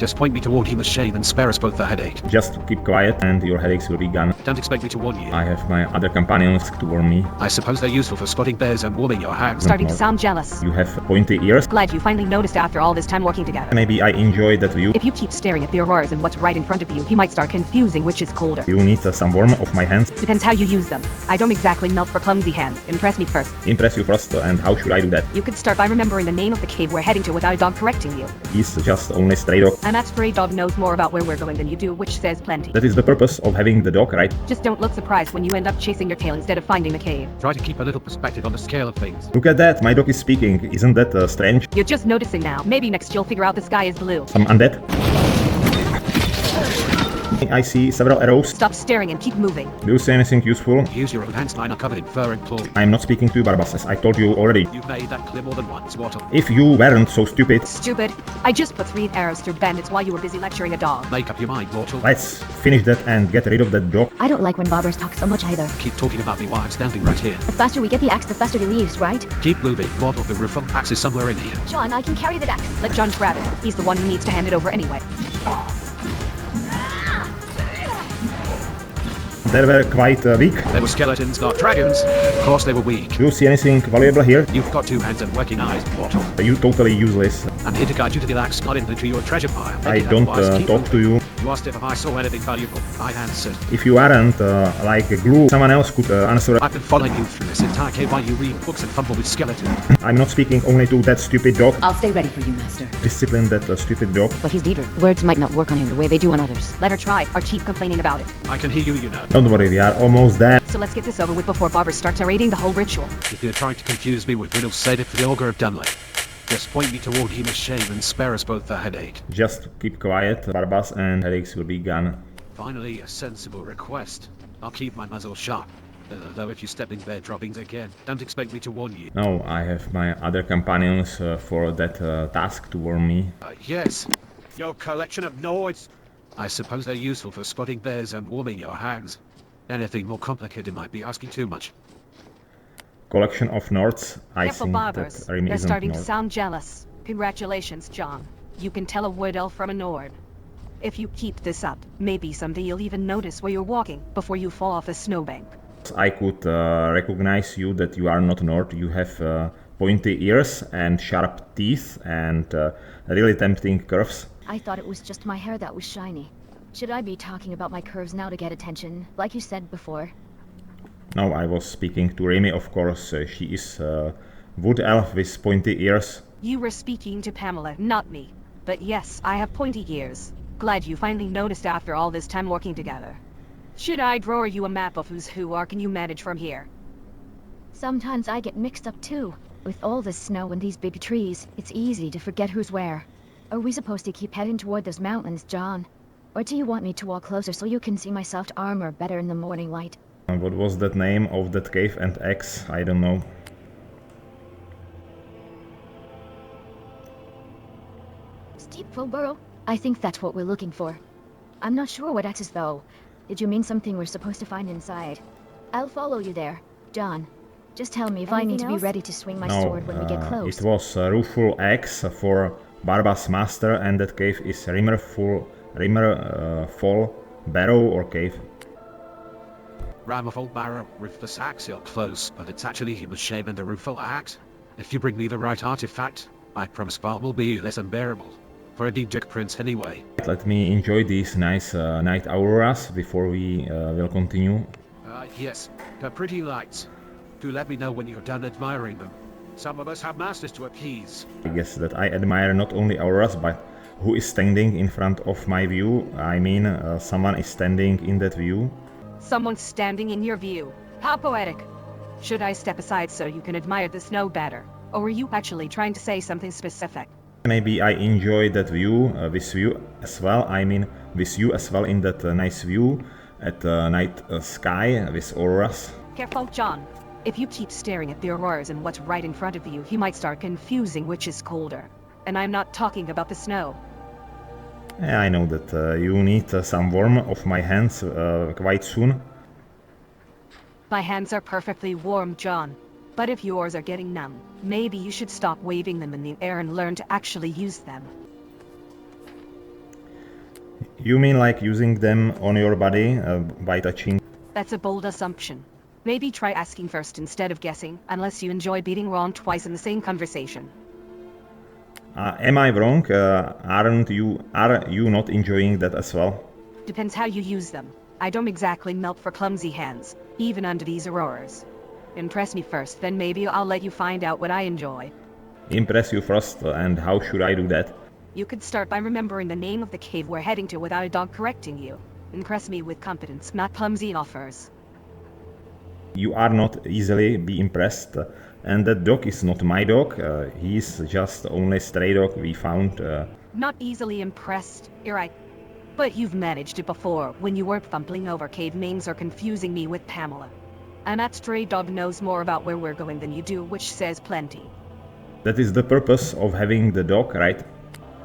Just point me toward him with shame and spare us both the headache. Just keep quiet and your headaches will be gone. Don't expect me to warn you. I have my other companions to warn me. I suppose they're useful for spotting bears and warming your hands. Starting to sound jealous. You have pointy ears. Glad you finally noticed after all this time working together. Maybe I enjoy that view. If you keep staring at the Auroras and what's right in front of you, he might start confusing which is colder. You need some warmth of my hands. Depends how you use them. I don't exactly melt for clumsy hands. Impress me first. Impress you first, and how should I do that? You could start by remembering the name of the cave we're heading to without a dog correcting you. He's just only stray dog. And that stray dog knows more about where we're going than you do, which says plenty. That is the purpose of having the dog, right? Just don't look surprised when you end up chasing your tail instead of finding the cave. Try to keep a little perspective on the scale of things. Look at that, my dog is speaking. Isn't that strange? You're just noticing now. Maybe next you'll figure out the sky is blue. Some undead. I see several arrows. Stop staring and keep moving. Do you see anything useful? Use your own hands, mine are covered in fur and claw. I am not speaking to Barbas, as I told you already. You've made that clear more than once, Water. If you weren't so stupid. Stupid. I just put 3 arrows through bandits while you were busy lecturing a dog. Make up your mind, Water. Let's finish that and get rid of that dog. I don't like when Barbas talk so much either. Keep talking about me while I'm standing right here. The faster we get the axe, the faster he leaves, right? Keep moving, Water. The Rueful Axe is somewhere in here. John, I can carry the axe. Let John grab it. He's the one who needs to hand it over anyway. They were quite weak. They were skeletons, not dragons. Of course they were weak. Do you see anything valuable here? You've got 2 hands and working eyes, Water. You totally useless. I'm here to guide you to the axe, not into your treasure pile. I don't talk to you. You asked if I saw anything valuable. I answered. If you aren't like a glue, someone else could answer. I've been following you through this entire cave while you read books and fumble with skeletons. I'm not speaking only to that stupid dog. I'll stay ready for you, Master. Discipline that stupid dog. But he's leader. Words might not work on him the way they do on others. Let her try. Our chief complaining about it. I can hear you, you know. Don't worry, we are almost there. So let's get this over with before Barbara starts narrating the whole ritual. If you're trying to confuse me with riddles, save it for the Ogre of Dunley. Just point me toward him with shame and spare us both the headache. Just keep quiet, Barbas, and headaches will be gone. Finally, a sensible request. I'll keep my muzzle sharp. Though if you step in bear droppings again, don't expect me to warn you. No, I have my other companions for that task to warn me. Yes, your collection of noise. I suppose they're useful for spotting bears and warming your hands. Anything more complicated might be asking too much. Collection of Nords. I Careful, think Barbas. that Rimmi They're isn't starting to Nord. sound jealous. Congratulations, John. You can tell a wood elf from a Nord. If you keep this up, maybe someday you'll even notice where you're walking before you fall off a snowbank. I could recognize you that you are not Nord. You have pointy ears and sharp teeth and really tempting curves. I thought it was just my hair that was shiny. Should I be talking about my curves now to get attention, like you said before? No, I was speaking to Rimmi, of course. She is wood elf with pointy ears. You were speaking to Pamela, not me. But yes, I have pointy ears. Glad you finally noticed after all this time working together. Should I draw you a map of who's who, or can you manage from here? Sometimes I get mixed up too. With all this snow and these big trees, it's easy to forget who's where. Are we supposed to keep heading toward those mountains, John? Or do you want me to walk closer so you can see my soft armor better in the morning light? What was that name of that cave and X? I don't know. Rueful Burrow? I think that's what we're looking for. I'm not sure what X is though. Did you mean something we're supposed to find inside? I'll follow you there. John, just tell me if I need to be ready to swing my sword when we get close. It was Rueful Axe for Barbas Master, and that cave is Rimerock Burrow or cave. Rimerock Burrow, Rueful Axe, you're close, but it's actually him with shame and a Rueful Axe. If you bring me the right artifact, I promise far will be less unbearable. For a Dick Prince anyway. Let me enjoy these nice night auroras before we will continue. Yes, they're pretty lights. Do let me know when you're done admiring them. Some of us have masters to appease. I guess that I admire not only auroras, but who is standing in front of my view. I mean, someone is standing in that view. Someone's standing in your view. How poetic. Should I step aside so you can admire the snow better? Or were you actually trying to say something specific? Maybe I enjoy that view, this view as well. I mean, with you as well in that nice view at the night sky with auroras. Careful, John. If you keep staring at the Auroras and what's right in front of you, he might start confusing which is colder. And I'm not talking about the snow. Yeah, I know that you need some warmth of my hands quite soon. My hands are perfectly warm, John. But if yours are getting numb, maybe you should stop waving them in the air and learn to actually use them. You mean like using them on your body by touching? That's a bold assumption. Maybe try asking first instead of guessing, unless you enjoy beating wrong twice in the same conversation. Am I wrong? Are you not enjoying that as well? Depends how you use them. I don't exactly melt for clumsy hands, even under these Auroras. Impress me first, then maybe I'll let you find out what I enjoy. Impress you first, and how should I do that? You could start by remembering the name of the cave we're heading to without a dog correcting you. Impress me with competence, not clumsy offers. You are not easily be impressed, and that dog is not my dog. He's just only stray dog we found. Not easily impressed, you're right. But you've managed it before, when you were fumbling over cave names or confusing me with Pamela. And that stray dog knows more about where we're going than you do, which says plenty. That is the purpose of having the dog, right?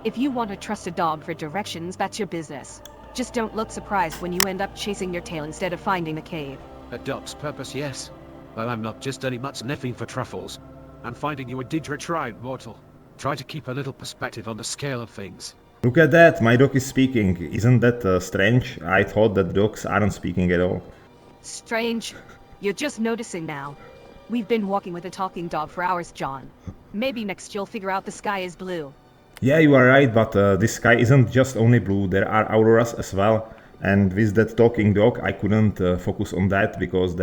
If you want to trust a dog for directions, that's your business. Just don't look surprised when you end up chasing your tail instead of finding the cave. A dog's purpose, yes. But I'm not just any much sniffing for truffles. And finding you a Daedra tried, mortal. Try to keep a little perspective on the scale of things. Look at that, my dog is speaking. Isn't that strange? I thought that dogs aren't speaking at all. Strange. You're just noticing now. We've been walking with a talking dog for hours, John. Maybe next you'll figure out the sky is blue. Yeah, you are right, but this sky isn't just only blue, there are auroras as well. And with that talking dog, I couldn't focus on that because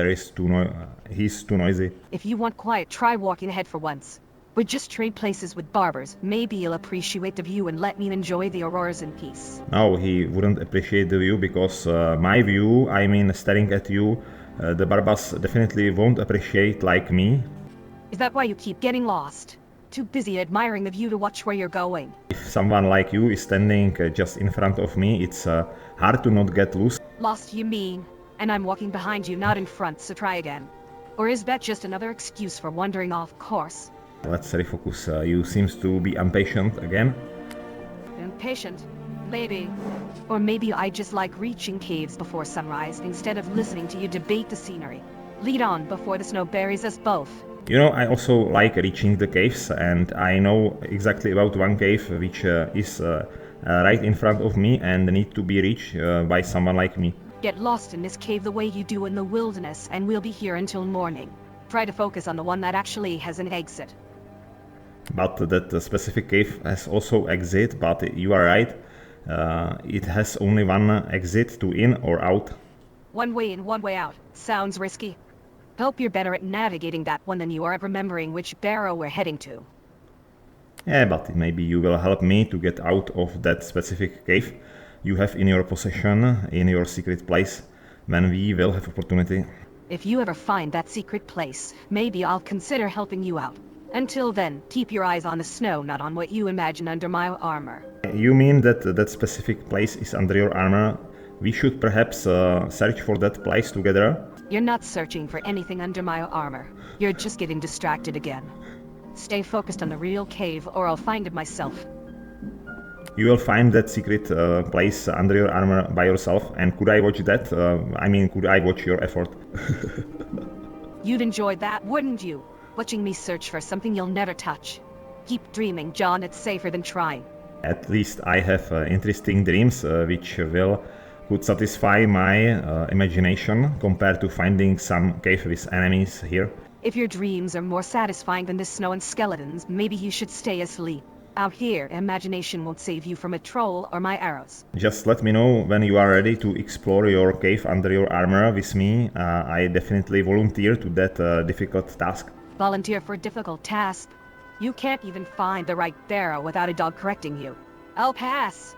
he's too noisy. If you want quiet, try walking ahead for once. We just trade places with Barbas. Maybe you'll appreciate the view and let me enjoy the Auroras in peace. No, he wouldn't appreciate the view because my view, I mean staring at you, the Barbas definitely won't appreciate like me. Is that why you keep getting lost? Too busy admiring the view to watch where you're going. If someone like you is standing just in front of me, it's hard to not get lost. Lost, you mean? And I'm walking behind you, not in front, so try again. Or is that just another excuse for wandering off course? Let's refocus. You seems to be impatient again. Impatient? Maybe. Or maybe I just like reaching caves before sunrise instead of listening to you debate the scenery. Lead on before the snow buries us both. You know, I also like reaching the caves, and I know exactly about one cave which is right in front of me and need to be reached by someone like me. Get lost in this cave the way you do in the wilderness and we'll be here until morning. Try to focus on the one that actually has an exit. But that specific cave has also exit, but you are right. It has only one exit to in or out. One way in, one way out. Sounds risky. Hope you're better at navigating that one than you are at remembering which barrow we're heading to. Yeah, but maybe you will help me to get out of that specific cave you have in your possession, in your secret place, when we will have opportunity. If you ever find that secret place, maybe I'll consider helping you out. Until then, keep your eyes on the snow, not on what you imagine under my armor. You mean that that specific place is under your armor? We should perhaps search for that place together? You're not searching for anything under my armor. You're just getting distracted again. Stay focused on the real cave, or I'll find it myself. You will find that secret place under your armor by yourself, and could I watch that? Could I watch your effort? You'd enjoy that, wouldn't you? Watching me search for something you'll never touch. Keep dreaming, John, it's safer than trying. At least I have interesting dreams which could satisfy my imagination compared to finding some cave with enemies here. If your dreams are more satisfying than the snow and skeletons, maybe you should stay asleep. Out here, imagination won't save you from a troll or my arrows. Just let me know when you are ready to explore your cave under your armor with me. I definitely volunteer to that difficult task. Volunteer for a difficult task? You can't even find the right barrow without a dog correcting you. I'll pass.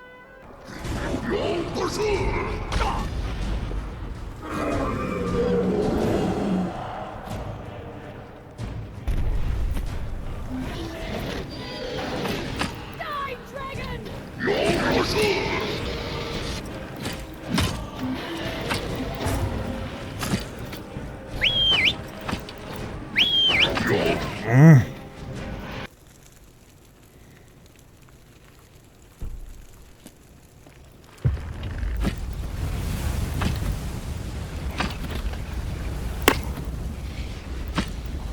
Die, dragon!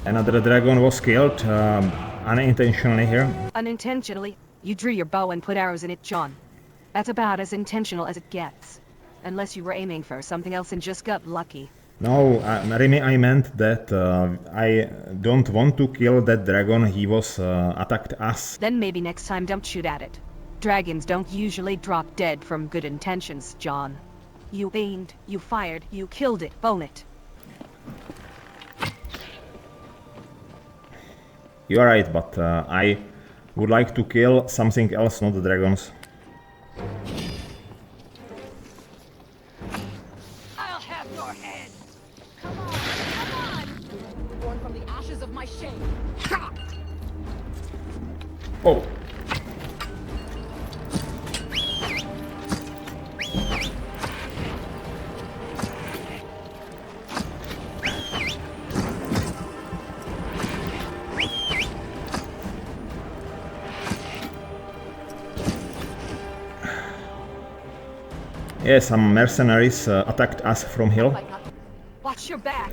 Another dragon was killed unintentionally here. Unintentionally? You drew your bow and put arrows in it, John. That's about as intentional as it gets. Unless you were aiming for something else and just got lucky. No, Rimmi, I meant that I don't want to kill that dragon. He was attacked us. Then maybe next time don't shoot at it. Dragons don't usually drop dead from good intentions, John. You aimed, you fired, you killed it, bone it. You are right, but I would like to kill something else, not the dragons. I'll have your head! Come on, come on! Born from the ashes of my shame. Oh! Yeah, some mercenaries attacked us from hill. Watch your back!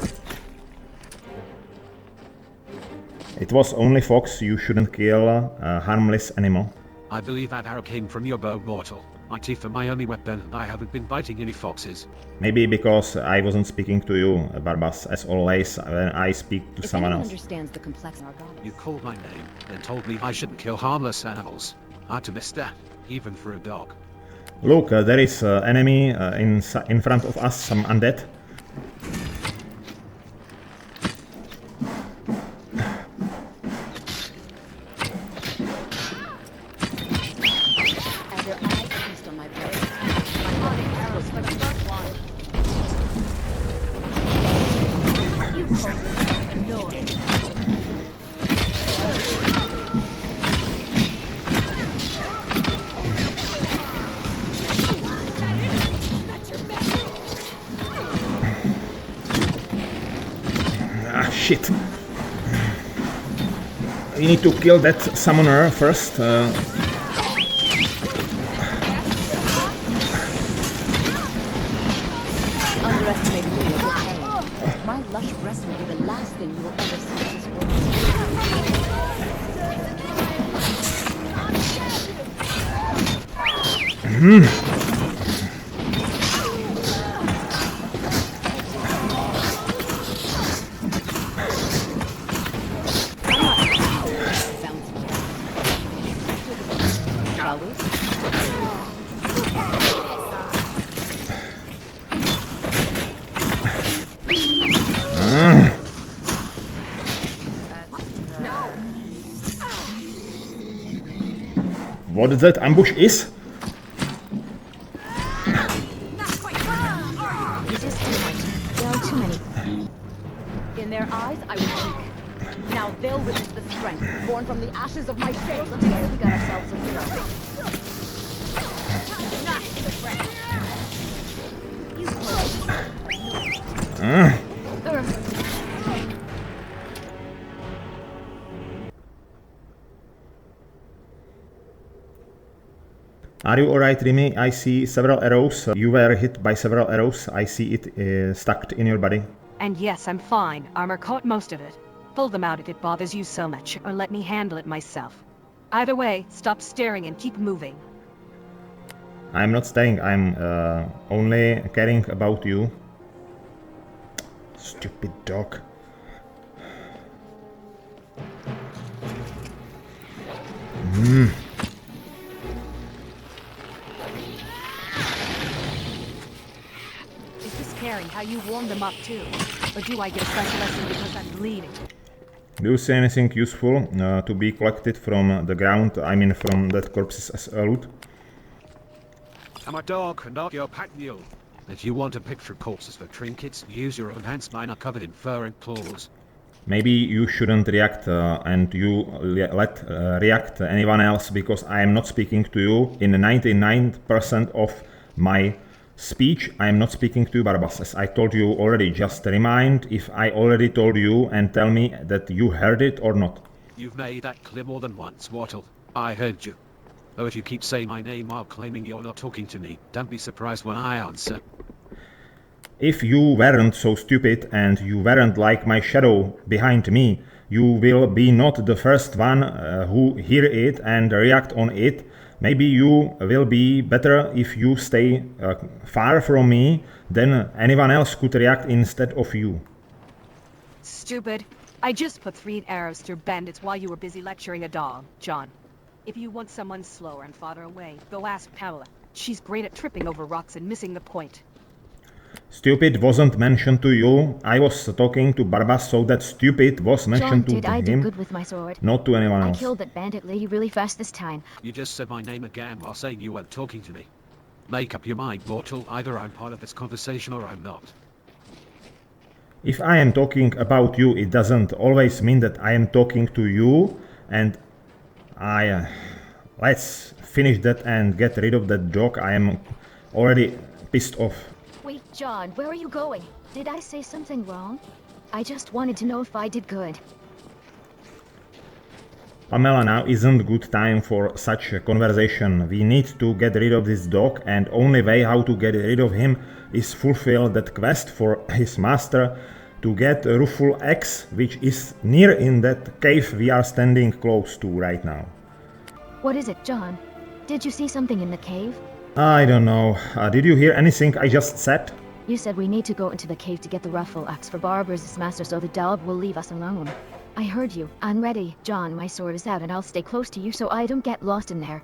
It was only fox. You shouldn't kill a harmless animal. I believe that arrow came from your bow, mortal. My teeth are my only weapon. I haven't been biting any foxes. Maybe because I wasn't speaking to you, Barbas, as always when I speak to someone else. Understands the complex Argonis. You called my name, then told me I shouldn't kill harmless animals. Hard to miss that, even for a dog. Look, there is enemy in front of us, some undead. As their eyes feast on my blade, my body arrows for the first one. You call noise. Ah, shit. We need to kill that summoner first. Underestimate me with your pain. My lush breast will be the last thing you will ever see in this world. Shall we? What that ambush is? Resist too much. There are too many. In their eyes, I was weak. Now they'll witness the strength born from the ashes of my shame. Together we got ourselves a hero. Not the friend. Are you alright, Rimmi? I see several arrows. You were hit by several arrows. I see it stuck in your body. And yes, I'm fine. Armor caught most of it. Pull them out if it bothers you so much, or let me handle it myself. Either way, stop staring and keep moving. I'm not staying. I'm only caring about you. Stupid dog. Is this caring how you warm them up too? Or do I get a special lesson because I'm bleeding? Do you see anything useful to be collected from the ground? I mean from that corpses as loot? I'm a dog, not your pack mule. If you want to pick through corpses for trinkets, use your own hands. Mine are covered in fur and claws. Maybe you shouldn't react and you let react anyone else, because I am not speaking to you. In 99% of my speech, I am not speaking to you, Barbas. As I told you already, just remind if I already told you and tell me that you heard it or not. You've made that clear more than once, mortal. I heard you. Though if you keep saying my name while claiming you're not talking to me, don't be surprised when I answer. If you weren't so stupid and you weren't like my shadow behind me, you will be not the first one who hear it and react on it, Maybe you will be better if you stay far from me, then anyone else could react instead of you. Stupid. I just put 3 arrows through bandits while you were busy lecturing a dog, John. If you want someone slower and farther away, go ask Pamela. She's great at tripping over rocks and missing the point. Stupid wasn't mentioned to you. I was talking to Barbas, so that stupid was mentioned John, to I do him, good with my sword? not to anyone I else. killed that bandit lady really fast this time. You just said my name again while saying you weren't talking to me. Make up your mind, mortal. Either I'm part of this conversation or I'm not. If I am talking about you, it doesn't always mean that I am talking to you, and let's finish that and get rid of that dog. I am already pissed off. Wait, John, where are you going? Did I say something wrong? I just wanted to know if I did good. Pamela, now isn't good time for such a conversation. We need to get rid of this dog, and only way how to get rid of him is fulfill that quest for his master to get a Rueful Axe, which is near in that cave we are standing close to right now. What is it, John? Did you see something in the cave? I don't know. Did you hear anything I just said? You said we need to go into the cave to get the Rueful Axe for Barbas' master so the dog will leave us alone. I heard you. I'm ready. John, my sword is out and I'll stay close to you so I don't get lost in there.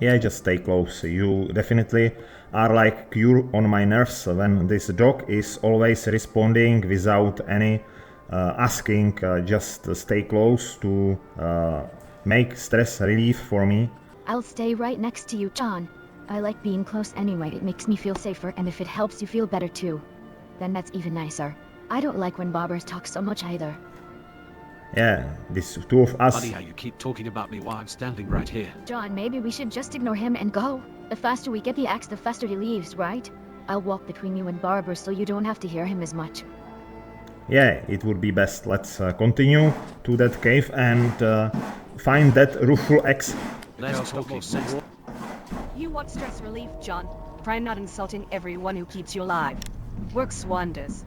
Yeah, just stay close. You definitely are like cure on my nerves when this dog is always responding without any asking. Just stay close to make stress relief for me. I'll stay right next to you, John. I like being close anyway. It makes me feel safer, and if it helps you feel better too, then that's even nicer. I don't like when Barbas talk so much either. Yeah, these two of us. Funny how you keep talking about me while I'm standing right here. John, maybe we should just ignore him and go. The faster we get the axe, the faster he leaves, right? I'll walk between you and Barbas so you don't have to hear him as much. Yeah, it would be best. Let's continue to that cave and find that Rueful Axe. Let's talk more sense. You want stress relief, John? Try not insulting everyone who keeps you alive. Works wonders.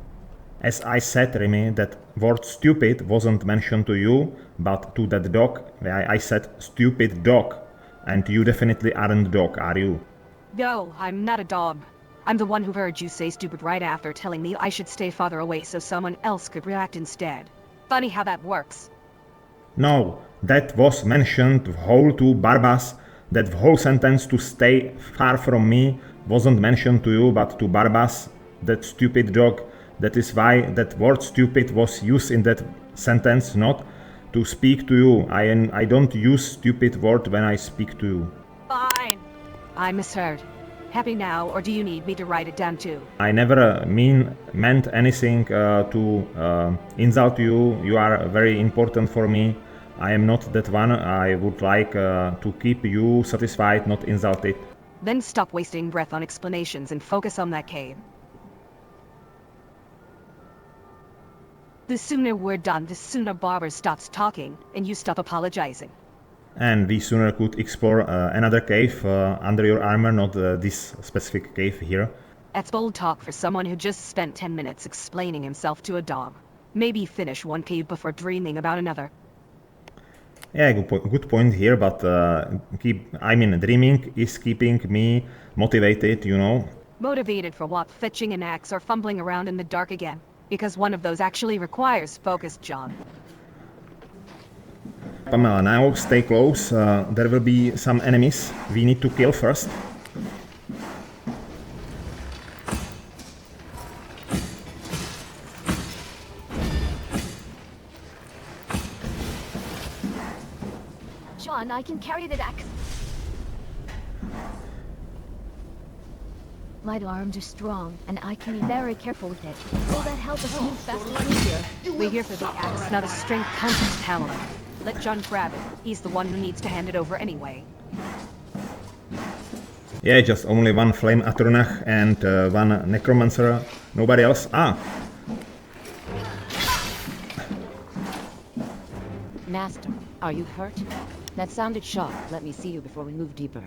As I said, Rimmi, that word stupid wasn't mentioned to you, but to that dog, I said stupid dog. And you definitely aren't dog, are you? No, I'm not a dog. I'm the one who heard you say stupid right after telling me I should stay farther away so someone else could react instead. Funny how that works. No, that was mentioned whole to Barbas. That whole sentence to stay far from me wasn't mentioned to you, but to Barbas, that stupid dog. That is why that word stupid was used in that sentence, not to speak to you. I don't use stupid word when I speak to you. Fine. I misheard. Happy now, or do you need me to write it down too? I never meant anything to insult you. You are very important for me. I am not that one. I would like to keep you satisfied, not insulted. Then stop wasting breath on explanations and focus on that cave. The sooner we're done, the sooner Barbas stops talking and you stop apologizing. And we sooner could explore another cave under your armor, not this specific cave here. That's bold talk for someone who just spent 10 minutes explaining himself to a dog. Maybe finish one cave before dreaming about another. Yeah, good point here, but dreaming is keeping me motivated, you know. Motivated for what? Fetching an axe or fumbling around in the dark again? Because one of those actually requires focus, John. Pamela, now stay close. There will be some enemies we need to kill first. John, I can carry the axe. My arms are strong, and I can be very careful with it. Will that help us move faster and easier? We're here for the axe, not a strength contest, Pamela. Let John grab it. He's the one who needs to hand it over anyway. Yeah, just only one Flame Atronach and one Necromancer. Nobody else. Master, are you hurt? That sounded sharp. Let me see you before we move deeper.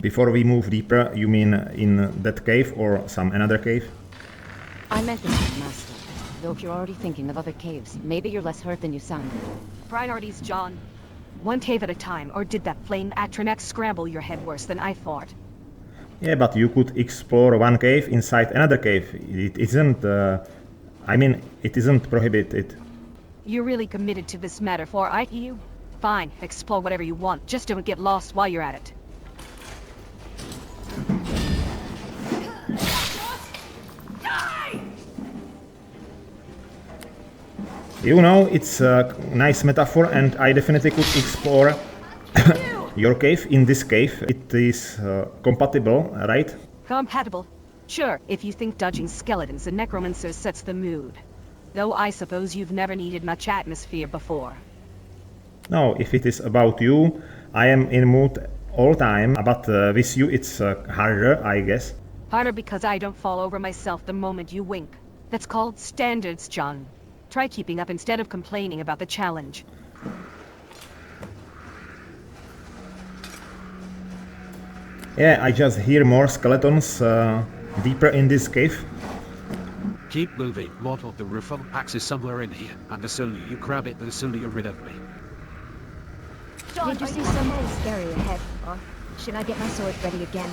Before we move deeper, you mean in that cave or some another cave? I meant this one, Master. Though if you're already thinking of other caves, maybe you're less hurt than you sound. Priorities, John. One cave at a time, or did that flame Atronex scramble your head worse than I thought? Yeah, but you could explore one cave inside another cave. It isn't, it isn't prohibited. You're really committed to this matter, for I you? Fine, explore whatever you want, just don't get lost while you're at it. You know, it's a nice metaphor, and I definitely could explore your cave in this cave. It is compatible, right? Compatible? Sure, if you think dodging skeletons and necromancers sets the mood. Though I suppose you've never needed much atmosphere before. No, if it is about you, I am in mood all time, but with you it's harder, I guess. Harder because I don't fall over myself the moment you wink. That's called standards, John. Try keeping up instead of complaining about the challenge. Yeah, I just hear more skeletons deeper in this cave. Keep moving, mortal. The Rueful Axe is somewhere in here, and the sooner you grab it, the sooner you're rid of me. Did you see something scary ahead? Or should I get my sword ready again?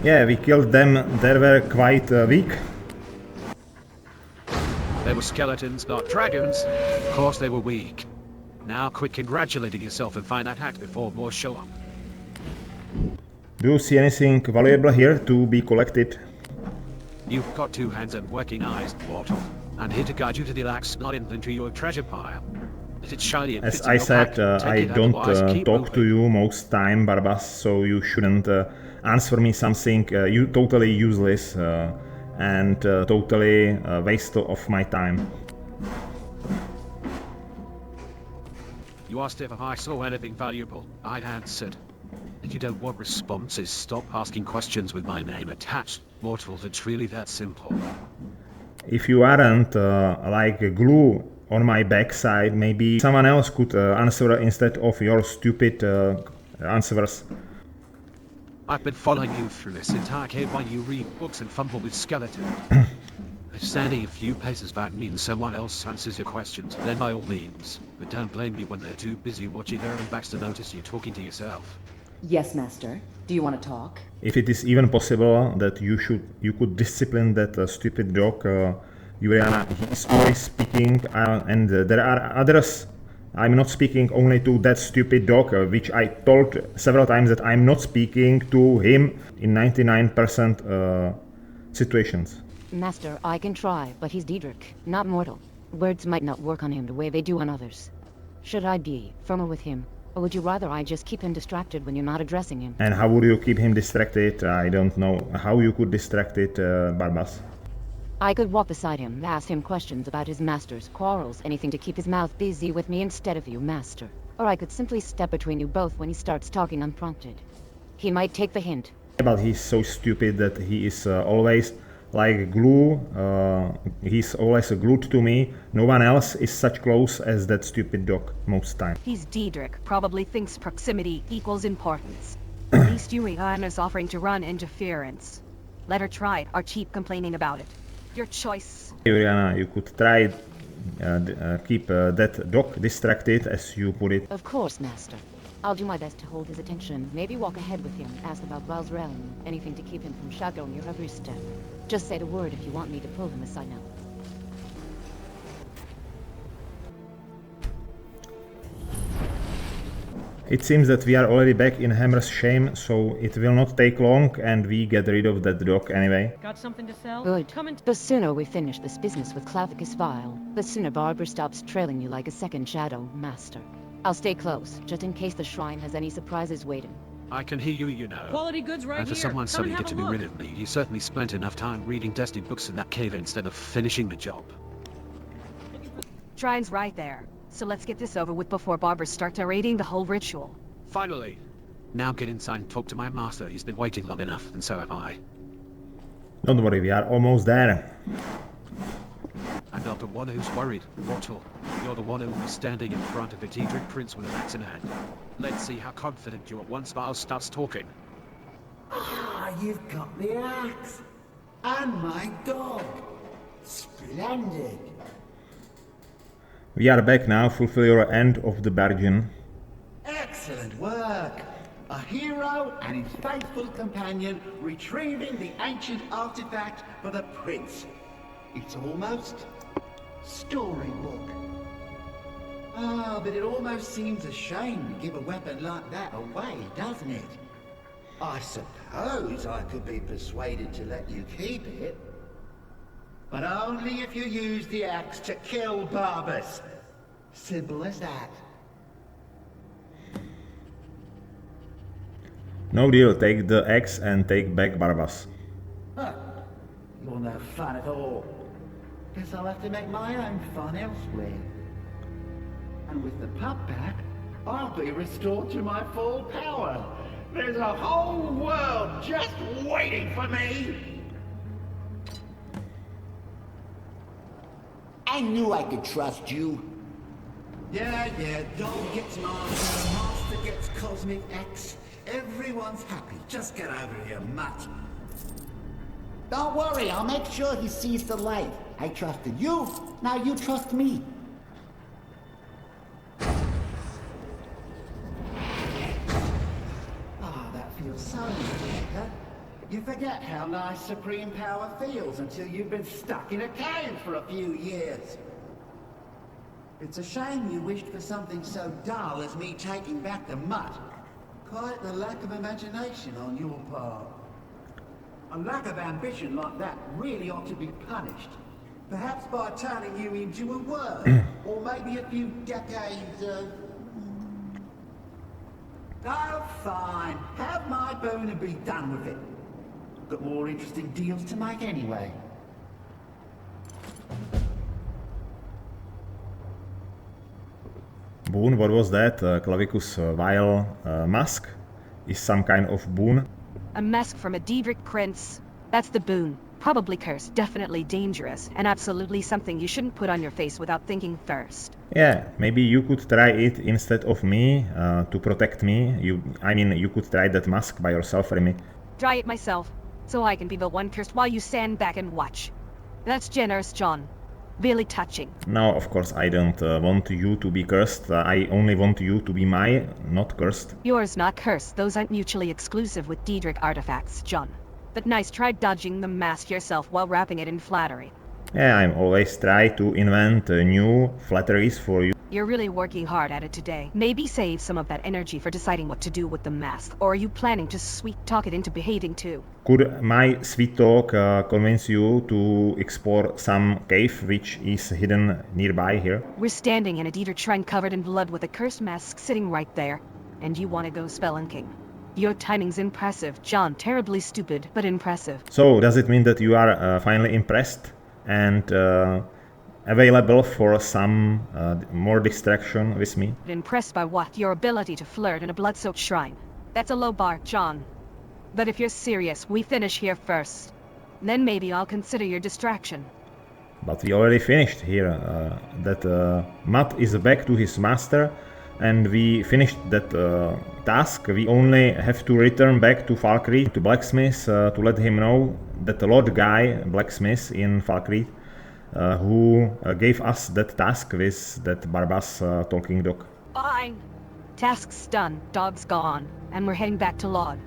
Yeah, we killed them. They were quite weak. They were skeletons, not dragons. Of course they were weak. Now quit congratulating yourself and find that hack before more show up. Do you see anything valuable here to be collected? You've got two hands and working eyes, mortal. I'm here to guide you to the axe, not into your treasure pile. If it's shiny and As fits in I your said, pack, take I it, don't otherwise keep talk to moving. you most time, Barbas, so you shouldn't answer me something you totally useless and totally waste of my time. You asked if I saw anything valuable. I answered. If you don't want responses, stop asking questions with my name attached. Mortals, it's really that simple. If you aren't like glue on my backside, maybe someone else could answer instead of your stupid answers. I've been following you through this entire cave while you read books and fumble with skeletons. If standing a few paces back means someone else answers your questions, then by all means. But don't blame me when they're too busy watching their own backs to notice you talking to yourself. Yes, Master. Do you want to talk? If it is even possible that you could discipline that stupid dog, Yuriana, he is always speaking, and there are others. I'm not speaking only to that stupid dog, which I told several times that I'm not speaking to him in 99% situations. Master, I can try, but he's Diedrich, not mortal. Words might not work on him the way they do on others. Should I be firmer with him, or would you rather I just keep him distracted when you're not addressing him? And how would you keep him distracted? I don't know how you could distract it, Barbas. I could walk beside him, ask him questions about his masters, quarrels, anything to keep his mouth busy with me instead of you, Master. Or I could simply step between you both when he starts talking unprompted. He might take the hint. But he's so stupid that he is always like glue. He's always glued to me. No one else is such close as that stupid dog most time. He's Diedrich, probably thinks proximity equals importance. At least Yuriana's offering to run interference. Let her try it, or keep complaining about it. Your choice. Yuriana, you could try keep that dog distracted, as you put it. Of course, Master. I'll do my best to hold his attention, maybe walk ahead with him, ask about Val's realm, anything to keep him from shadowing your every step. Just say the word if you want me to pull him aside now. It seems that we are already back in Hammer's Shame, so it will not take long and we get rid of that dog anyway. Got something to sell? Good. Come and The sooner we finish this business with Clavicus Vile, the sooner Barbara stops trailing you like a second shadow, Master. I'll stay close, just in case the shrine has any surprises waiting. I can hear you, you know. quality goods right And for here. someone so Come and eager have to a be look. rid of me, you certainly spent enough time reading dusty books in that cave instead of finishing the job. Shrine's right there. So let's get this over with before Barbers start narrating the whole ritual. Finally! Now get inside and talk to my master. He's been waiting long enough, and so have I. Don't worry, we are almost there. I'm not the one who's worried, mortal. You're the one who will be standing in front of a Daedric prince with an axe in hand. Let's see how confident you are once Miles starts talking. Ah, you've got the axe. And my dog. Splendid. We are back now. Fulfill your end of the bargain. Excellent work. A hero and his faithful companion retrieving the ancient artifact for the prince. It's almost storybook. Ah, but it almost seems a shame to give a weapon like that away, doesn't it? I suppose I could be persuaded to let you keep it. But only if you use the axe to kill Barbas. Simple as that. No deal, take the axe and take back Barbas. Huh. You're no fun at all. Guess I'll have to make my own fun elsewhere. And with the pup back, I'll be restored to my full power. There's a whole world just waiting for me! I knew I could trust you. Yeah, dog gets master, master gets cosmic X. Everyone's happy. Just get over here, mutt. Don't worry, I'll make sure he sees the light. I trusted you, now you trust me. Ah, that feels so much better. You forget how nice supreme power feels until you've been stuck in a cave for a few years. It's a shame you wished for something so dull as me taking back the mutt. Quite the lack of imagination on your part. A lack of ambition like that really ought to be punished. Perhaps by turning you into a word, or maybe a few decades of... Oh, fine. Have my Boon and be done with it. Got more interesting deals to make anyway. Boon, what was that? Clavicus Vile mask? Is some kind of boon? A mask from a Daedric prince. That's the Boon. Probably cursed, definitely dangerous, and absolutely something you shouldn't put on your face without thinking first. Yeah, maybe you could try it instead of me, to protect me. You could try that mask by yourself, Rimmi. Try it myself, so I can be the one cursed while you stand back and watch. That's generous, John. Really touching. No, of course, I don't want you to be cursed. I only want you to be not cursed. Yours not cursed. Those aren't mutually exclusive with Daedric artifacts, John. But nice try dodging the mask yourself while wrapping it in flattery. Yeah, I'm always try to invent new flatteries for you. You're really working hard at it today. Maybe save some of that energy for deciding what to do with the mask. Or are you planning to sweet-talk it into behaving too? Could my sweet talk convince you to explore some cave which is hidden nearby here? We're standing in a Daedric shrine covered in blood with a cursed mask sitting right there. And you want to go spelunking. Your timing's impressive, John. Terribly stupid, but impressive. So, does it mean that you are finally impressed and available for some more distraction with me? Impressed by what? Your ability to flirt in a blood-soaked shrine. That's a low bar, John. But if you're serious, we finish here first. Then maybe I'll consider your distraction. But we already finished here. That Matt is back to his master, and we finished that task. We only have to return back to Falkreath, to Blacksmith, to let him know that the Lord Guy, Blacksmith in Falkreath, who gave us that task with that Barbas talking dog. Fine. Task's done, dog's gone, and we're heading back to Laud.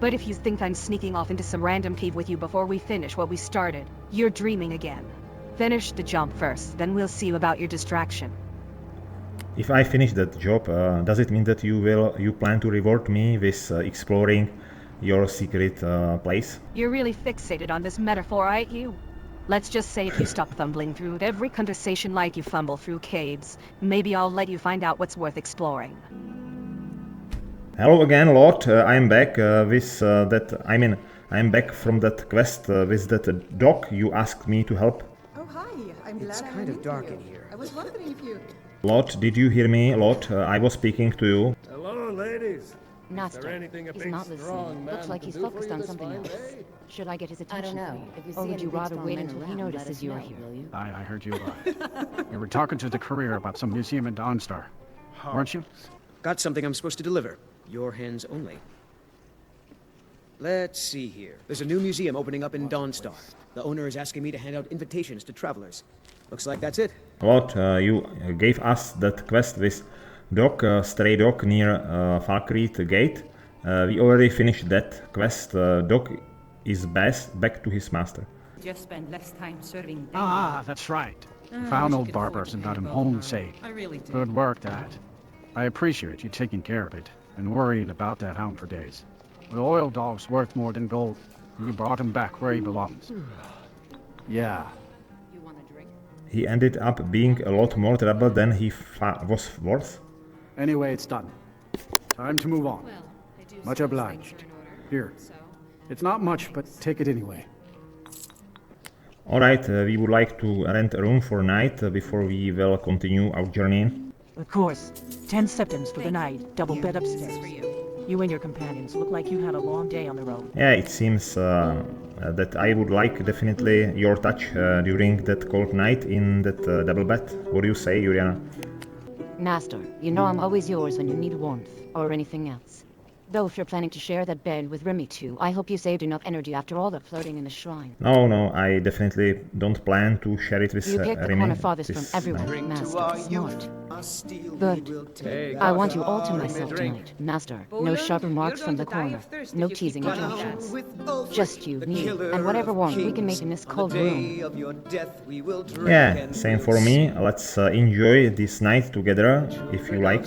But if you think I'm sneaking off into some random cave with you before we finish what we started, you're dreaming again. Finish the jump first, then we'll see about your distraction. If I finish that job, does it mean that you plan to reward me with exploring your secret place? You're really fixated on this metaphor, aren't you? Let's just say if you stop fumbling through every conversation like you fumble through caves, maybe I'll let you find out what's worth exploring. Hello again, Lord. I'm back with that. I'm back from that quest with that dog you asked me to help. Oh, hi. I'm glad It's I kind ran of into dark you. in here. I was wondering if you... Lord, did you hear me? Lord, I was speaking to you. Hello, ladies. Master, he's not listening. Looks like he's focused on something else. Should I get his attention? I don't know. If you Or see would you any big rather strong wait men until he around, notices let us you are know, here? will you? I heard you. You were talking to the courier about some museum in Dawnstar, weren't you? Got something I'm supposed to deliver. Your hands only. Let's see here. There's a new museum opening up in Dawnstar. The owner is asking me to hand out invitations to travelers. Looks like that's it. What? You gave us that quest with dog, stray dog near Falkreath Gate. We already finished that quest. Dog is back to his master. Just spend less time serving. Ah, that's right. Found old Barbas and got him home safe. I really did. Good work, Dad. I appreciate you taking care of it and worrying about that hound for days. The oil dog's worth more than gold. You brought him back where he belongs. Yeah. You want a drink? He ended up being a lot more trouble than he was worth. Anyway, it's done. Time to move on. Well, I do Much suppose obliged. things are in order, Here. so- It's not much, but take it anyway. Alright, we would like to rent a room for night before we will continue our journey. Of course. 10 septims for the night. Double bed This upstairs. is for you. You and your companions look like you had a long day on the road. Yeah, it seems that I would like definitely your touch during that cold night in that double bed. What do you say, Yuriana? Master, you know I'm always yours when you need warmth or anything else. Though if you're planning to share that bed with Rimmi too, I hope you saved enough energy after all the flirting in the shrine. No, I definitely don't plan to share it with You pick the Rimmi corner farthest from this everyone, night. Master. Smart. Good. I want you all to myself tonight, Master. No sharp remarks from the corner. No teasing interruptions. Just you, me, and whatever warmth we can make in this cold room. Yeah, same for me. Let's enjoy this night together, if you like.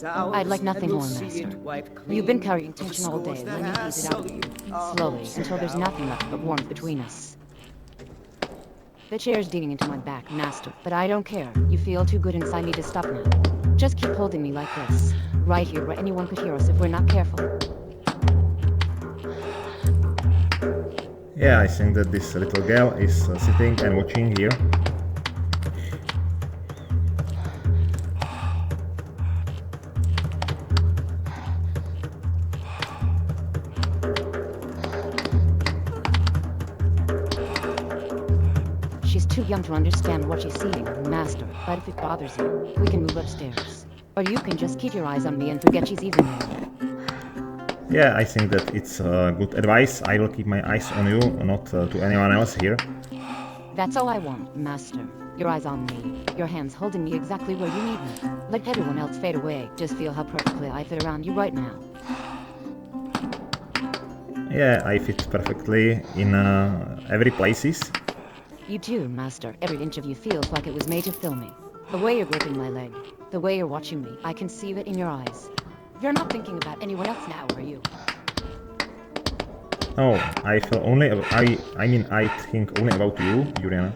I'd like nothing more, Master. You've been carrying tension all day. Let me ease it out. Slowly, until there's nothing left but warmth between us. The chair's digging into my back, Master, but I don't care. You feel too good inside me to stop now. Just keep holding me like this. Right here where anyone could hear us if we're not careful. Yeah, I think that this little girl is sitting and watching here. She's too young to understand what she's seeing, Master. But if it bothers you, we can move upstairs. Or you can just keep your eyes on me and forget she's even there. Yeah, I think that it's good advice. I will keep my eyes on you, not to anyone else here. That's all I want, Master. Your eyes on me. Your hands holding me exactly where you need me. Let everyone else fade away. Just feel how perfectly I fit around you right now. Yeah, I fit perfectly in every places. You too, Master. Every inch of you feels like it was made to fill me. The way you're gripping my leg, the way you're watching me, I can see it in your eyes. You're not thinking about anyone else now, are you? No, I feel only. I think only about you, Yuriana.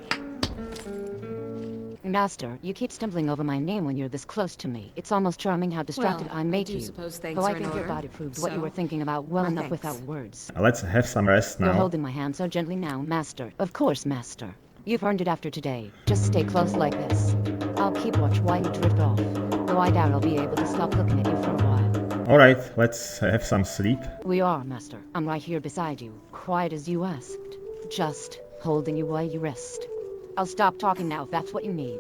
Master, you keep stumbling over my name when you're this close to me. It's almost charming how distracted Well, I made I do you. suppose thanks Though I are in think your order, body proved what you so- were thinking about well My enough thanks. without words. Let's have some rest You're now. holding my hand so gently now, Master. Of course, Master. You've earned it after today. Just stay close like this. I'll keep watch while you drift off. Though I doubt I'll be able to stop looking at you for a while. Alright, let's have some sleep. We are, Master. I'm right here beside you, quiet as you asked. Just holding you while you rest. I'll stop talking now if that's what you need.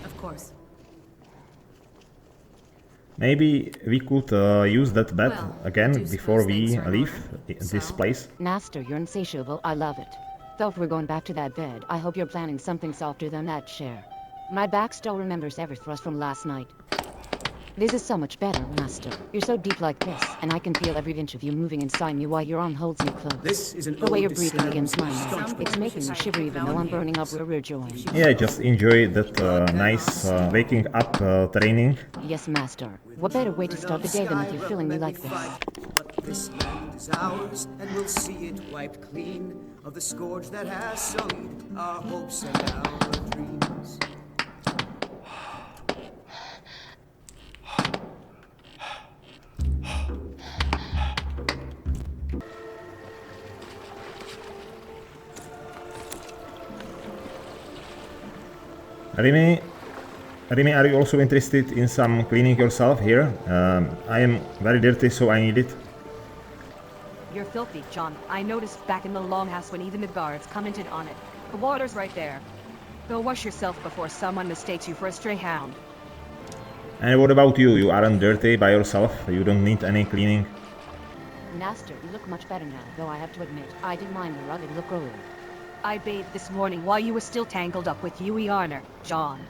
Of course. Maybe we could use that bed Well, I again do before suppose we things are in leave order, this so- place. Master, you're insatiable. I love it. Though if we're going back to that bed, I hope you're planning something softer than that chair. My back still remembers every thrust from last night. This is so much better, Master. You're so deep like this, and I can feel every inch of you moving inside me while your arm holds me close. This is an The way ode you're to breathing Skyrim's against mine, staunch it's making me shiver even though I'm burning up with joy. Yeah, just enjoy that nice waking up training. Yes, Master. What better way to start the day than with you feeling me like this? But this land is ours, and we'll see it wiped clean of the scourge that has sullied our hopes and our dreams. Rimmi, are you also interested in some cleaning yourself here? I am very dirty, so I need it. You're filthy, John. I noticed back in the longhouse when even the guards commented on it. The water's right there. Go wash yourself before someone mistakes you for a stray hound. And what about you? You aren't dirty by yourself? You don't need any cleaning? Master, you look much better now, though I have to admit, I did mind the rugged look earlier. I bathed this morning while you were still tangled up with Yuriana, John.